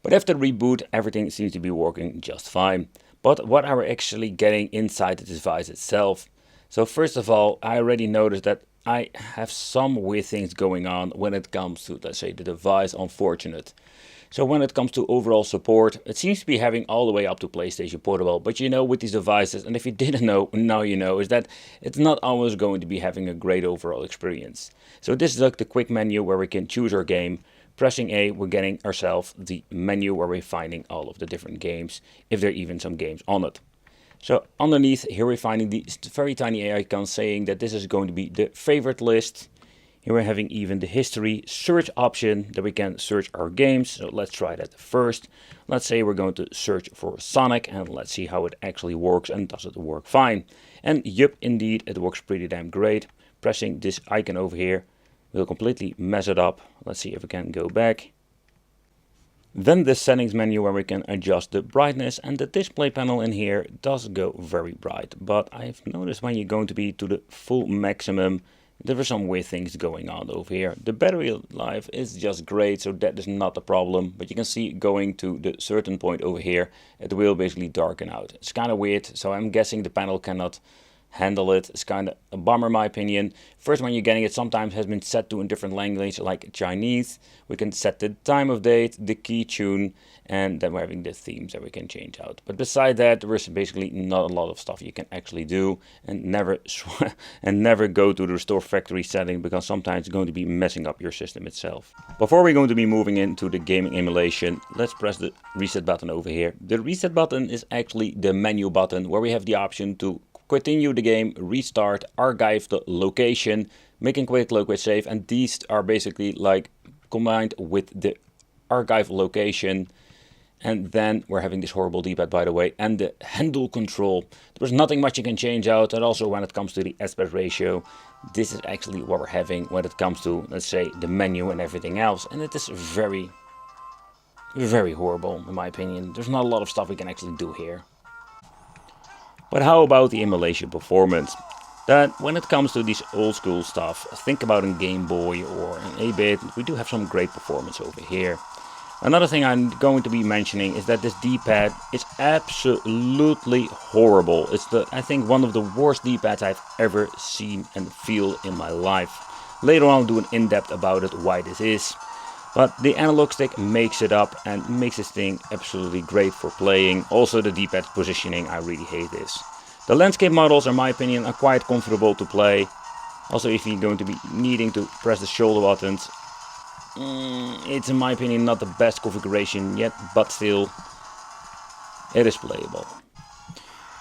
But after reboot, everything seems to be working just fine. But what are we actually getting inside the device itself? So first of all, I already noticed that I have some weird things going on when it comes to, let's say, the device unfortunate. So when it comes to overall support, it seems to be having all the way up to PlayStation Portable. But you know, with these devices, and if you didn't know, now you know, is that it's not always going to be having a great overall experience. So this is like the quick menu where we can choose our game. Pressing A, we're getting ourselves the menu where we're finding all of the different games, if there are even some games on it. So underneath here we're finding the very tiny icon saying that this is going to be the favorite list. Here we're having even the history search option that we can search our games. So let's try that first. Let's say we're going to search for Sonic and let's see how it actually works and does it work fine. And yep, indeed, it works pretty damn great. Pressing this icon over here will completely mess it up. Let's see if we can go back. Then the settings menu where we can adjust the brightness, and the display panel in here does go very bright. But I've noticed when you're going to be to the full maximum, there are some weird things going on over here. The battery life is just great, so that is not a problem. But you can see going to the certain point over here, it will basically darken out. It's kind of weird, so I'm guessing the panel cannot handle it. It's kind of a bummer in my opinion. First, when you're getting it, sometimes has been set to a different language like Chinese. We can set the time of date, the key tune, and then we're having the themes that we can change out. But beside that, there is basically not a lot of stuff you can actually do, and never go to the restore factory setting, because sometimes it's going to be messing up your system itself. Before we're going to be moving into the gaming emulation, let's press the reset button over here. The reset button is actually the menu button where we have the option to continue the game, restart, archive the location, making quick local save, and these are basically like combined with the archive location. And then we're having this horrible D-pad, by the way, and the handle control. There's nothing much you can change out, and also when it comes to the aspect ratio, this is actually what we're having when it comes to, let's say, the menu and everything else. And it is very, very horrible in my opinion. There's not a lot of stuff we can actually do here. But how about the emulation performance? That when it comes to this old school stuff, think about a Game Boy or an 8-bit, we do have some great performance over here. Another thing I'm going to be mentioning is that this D-pad is absolutely horrible. It's I think one of the worst D-pads I've ever seen and feel in my life. Later on I'll do an in-depth about it, why this is. But the analog stick makes it up and makes this thing absolutely great for playing. Also the D-pad positioning, I really hate this. The landscape models, in my opinion, are quite comfortable to play. Also if you're going to be needing to press the shoulder buttons, it's in my opinion not the best configuration yet, but still, it is playable.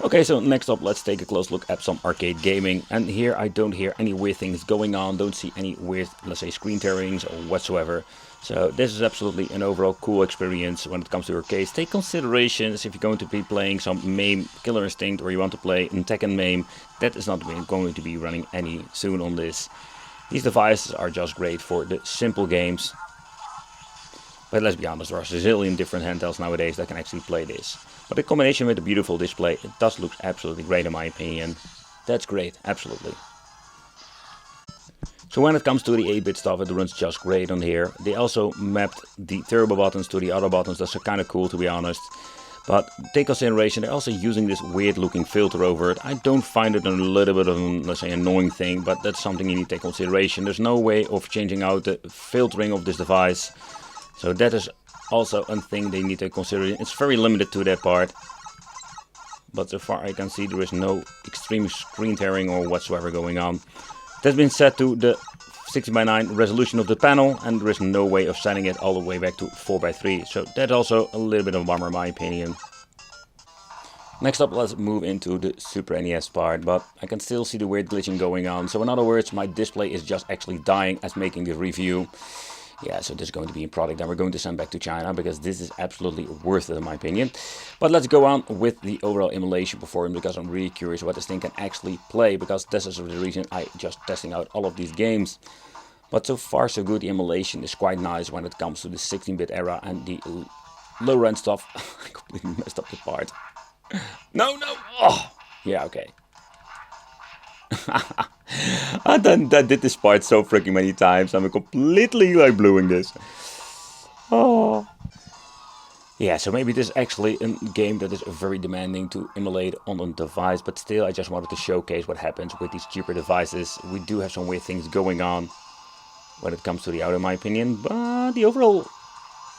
Okay, so next up let's take a close look at some arcade gaming, and here I don't hear any weird things going on, don't see any weird, let's say, screen tearings or whatsoever. So this is absolutely an overall cool experience when it comes to arcades. Take considerations if you're going to be playing some MAME Killer Instinct or you want to play Tekken MAME, that is not going to be running any soon on this. These devices are just great for the simple games. But let's be honest, there are a zillion different handhelds nowadays that can actually play this. But in combination with the beautiful display, it does look absolutely great in my opinion. That's great, absolutely. So when it comes to the 8-bit stuff, it runs just great on here. They also mapped the turbo buttons to the other buttons. That's kind of cool, to be honest. But take consideration, they're also using this weird looking filter over it. I don't find it a little bit of an, let's say, annoying thing, but that's something you need to take consideration. There's no way of changing out the filtering of this device. So that is also a thing they need to consider. It's very limited to that part. But so far I can see there is no extreme screen tearing or whatsoever going on. It has been set to the 60:9 resolution of the panel, and there is no way of setting it all the way back to 4:3. So that's also a little bit of a bummer in my opinion. Next up, let's move into the Super NES part, but I can still see the weird glitching going on. So in other words, my display is just actually dying as making the review. Yeah, so this is going to be a product that we're going to send back to China, because this is absolutely worth it in my opinion. But let's go on with the overall emulation performance, because I'm really curious what this thing can actually play, because this is the reason I just testing out all of these games. But so far so good, the emulation is quite nice when it comes to the 16-bit era and the low-end stuff. I completely messed up the part. No! Oh! Yeah, okay. I did this part so freaking many times. I'm completely like blowing this. Oh. Yeah, so maybe this is actually a game that is very demanding to emulate on a device, but still I just wanted to showcase what happens with these cheaper devices. We do have some weird things going on when it comes to the audio in my opinion, but the overall,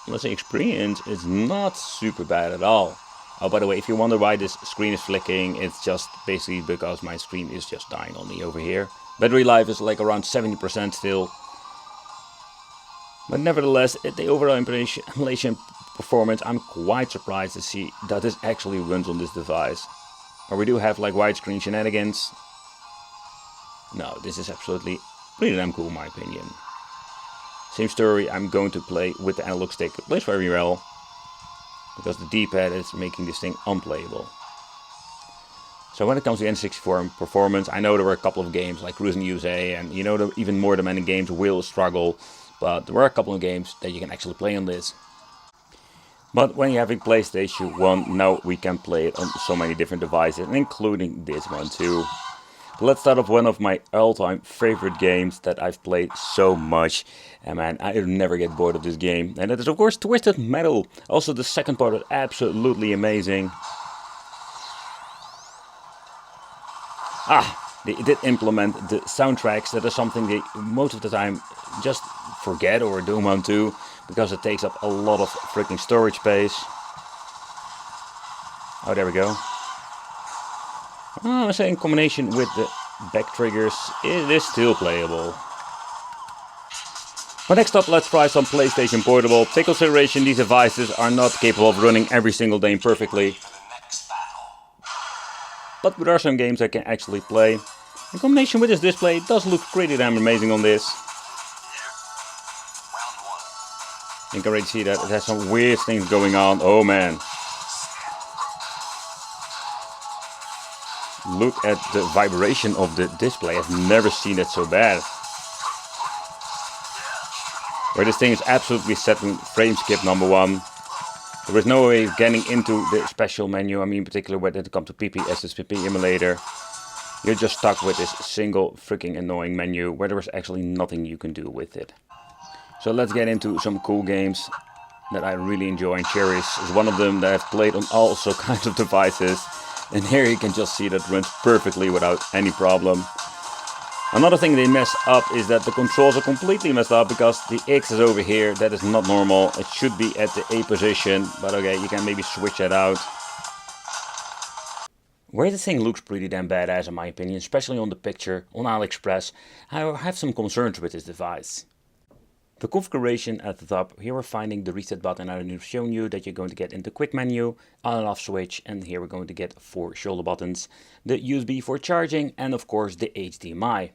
let's say, experience is not super bad at all. Oh, by the way, if you wonder why this screen is flicking, it's just basically because my screen is just dying on me over here. Battery life is like around 70% still. But nevertheless, the overall emulation performance, I'm quite surprised to see that this actually runs on this device. Or we do have like widescreen shenanigans. No, this is absolutely pretty damn cool in my opinion. Same story, I'm going to play with the analog stick. It plays very well, because the D-pad is making this thing unplayable. So when it comes to N64 performance, I know there were a couple of games like Cruis'n USA, and you know even more demanding games will struggle, but there were a couple of games that you can actually play on this. But when you're having PlayStation 1, now we can play it on so many different devices, including this one too. Let's start off one of my all-time favorite games that I've played so much, and man, I never get bored of this game, and that is of course Twisted Metal. Also the second part is absolutely amazing. They did implement the soundtracks. That is something they most of the time just forget or don't want to, because it takes up a lot of freaking storage space. Oh, there we go. I say in combination with the back triggers, it is still playable. But next up, let's try some PlayStation Portable. Take consideration, these devices are not capable of running every single game perfectly. But there are some games I can actually play. In combination with this display, it does look pretty damn amazing on this. You can already see that it has some weird things going on. Oh man. Look at the vibration of the display. I've never seen it so bad. Where this thing is absolutely set in frame skip number 1. There is no way of getting into the special menu. I mean, in particular when it comes to PPSSPP emulator. You're just stuck with this single freaking annoying menu where there is actually nothing you can do with it. So let's get into some cool games that I really enjoy, and Cherish is one of them that I've played on also kinds of devices. And here you can just see that it runs perfectly without any problem. Another thing they mess up is that the controls are completely messed up, because the X is over here. That is not normal. It should be at the A position, but okay, you can maybe switch that out. Where this thing looks pretty damn badass in my opinion, especially on the picture on AliExpress, I have some concerns with this device. The configuration at the top, here we're finding the reset button. I've shown you that you're going to get in the quick menu, on and off switch, and here we're going to get 4 shoulder buttons, the USB for charging, and of course the HDMI.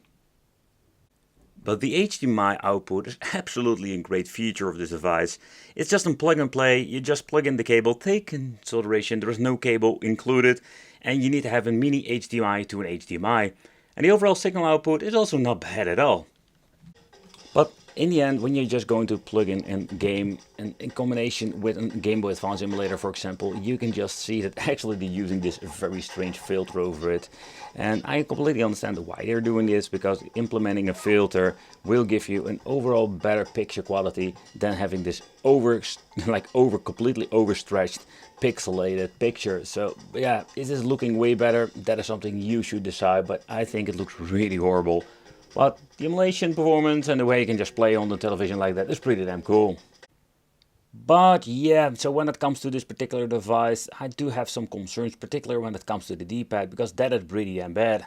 But the HDMI output is absolutely a great feature of this device. It's just a plug and play. You just plug in the cable. Take in consideration there is no cable included, and you need to have a mini HDMI to an HDMI. And the overall signal output is also not bad at all. But in the end, when you're just going to plug in a game, and in combination with a Game Boy Advance emulator, for example, you can just see that actually they're using this very strange filter over it. And I completely understand why they're doing this, because implementing a filter will give you an overall better picture quality than having this completely overstretched pixelated picture. So yeah, is this looking way better? That is something you should decide, but I think it looks really horrible. But the emulation performance and the way you can just play on the television like that is pretty damn cool. But yeah, so when it comes to this particular device, I do have some concerns, particularly when it comes to the D-pad, because that is pretty damn bad.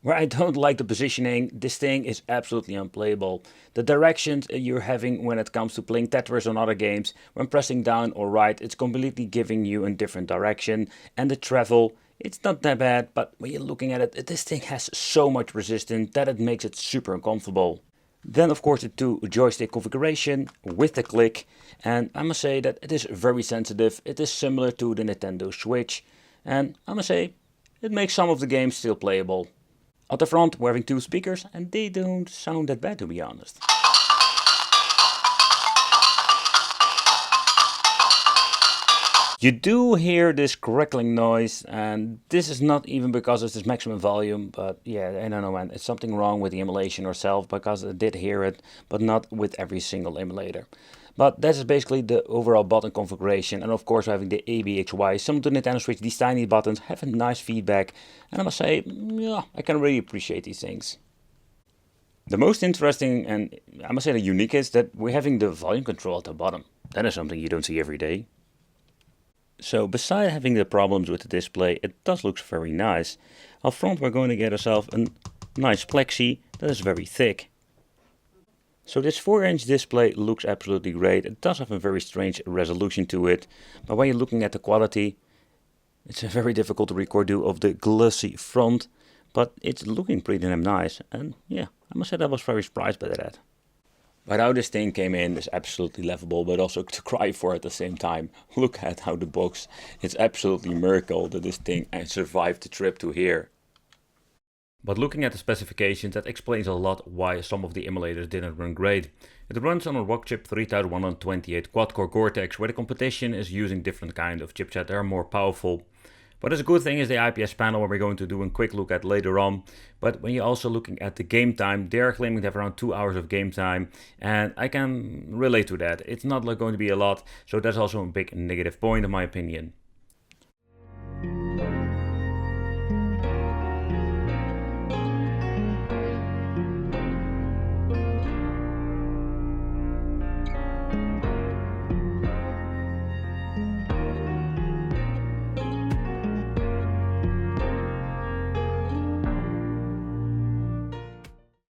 Where I don't like the positioning, this thing is absolutely unplayable. The directions you're having when it comes to playing Tetris on other games, when pressing down or right, it's completely giving you a different direction. And the travel, it's not that bad, but when you're looking at it, this thing has so much resistance that it makes it super uncomfortable. Then of course the 2 joystick configuration with the click, and I must say that it is very sensitive. It is similar to the Nintendo Switch, and I must say it makes some of the games still playable. At the front we're having 2 speakers, and they don't sound that bad, to be honest. You do hear this crackling noise, and this is not even because it's this maximum volume, but yeah, I don't know man, it's something wrong with the emulation itself, because I did hear it, but not with every single emulator. But that is basically the overall button configuration, and of course having the ABHY. Some of the Nintendo Switch, these tiny buttons, have a nice feedback, and I must say, yeah, I can really appreciate these things. The most interesting and I must say the unique is that we're having the volume control at the bottom. That is something you don't see every day. So beside having the problems with the display, it does look very nice. Up front we're going to get ourselves a nice plexi that is very thick. So this 4-inch display looks absolutely great. It does have a very strange resolution to it, but when you're looking at the quality, it's very difficult to record due of the glossy front, but it's looking pretty damn nice, and yeah, I must say I was very surprised by that. But how this thing came in is absolutely laughable, but also to cry for at the same time. Look at how the box, it's absolutely a miracle that this thing survived the trip to here. But looking at the specifications, that explains a lot why some of the emulators didn't run great. It runs on a Rockchip 3128 quad-core Cortex, where the competition is using different kind of chipset. They are more powerful. But a good thing is the IPS panel, where we're going to do a quick look at later on. But when you're also looking at the game time, they're claiming to have around 2 hours of game time. And I can relate to that. It's not going to be a lot, so that's also a big negative point in my opinion.